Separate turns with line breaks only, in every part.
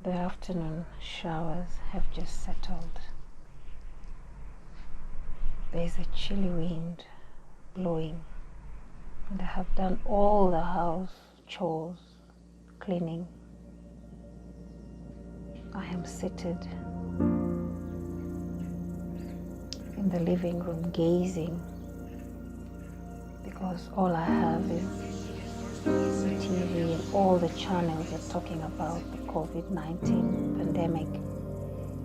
The afternoon showers have just settled. There's a chilly wind blowing, and I have done all the house chores, cleaning. I am seated in the living room gazing, because all I have is the TV and all the channels are talking about the COVID-19 pandemic,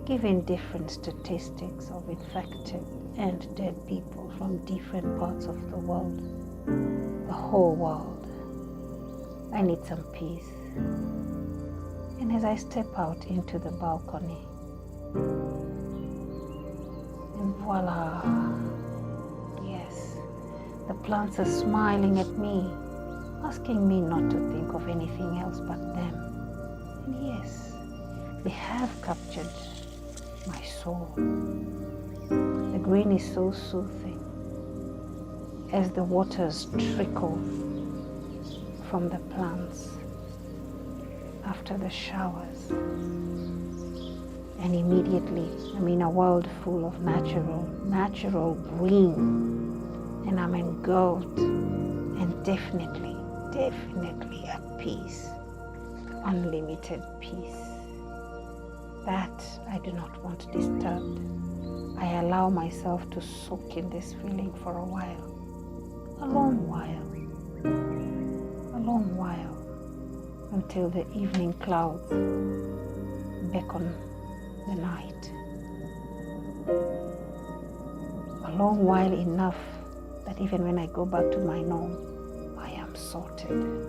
giving different statistics of infected and dead people from different parts of the world, the whole world. I need some peace. And as I step out into the balcony, and voila, yes, the plants are smiling at me, asking me not to think of anything else but them. And yes, they have captured my soul. The green is so soothing as the waters trickle from the plants after the showers. And immediately I'm in a world full of natural green, and I'm engulfed and definitely at peace, unlimited peace. That I do not want disturbed. I allow myself to soak in this feeling for a while, a long while, until the evening clouds beckon the night. A long while enough that even when I go back to my norm, I am sorted.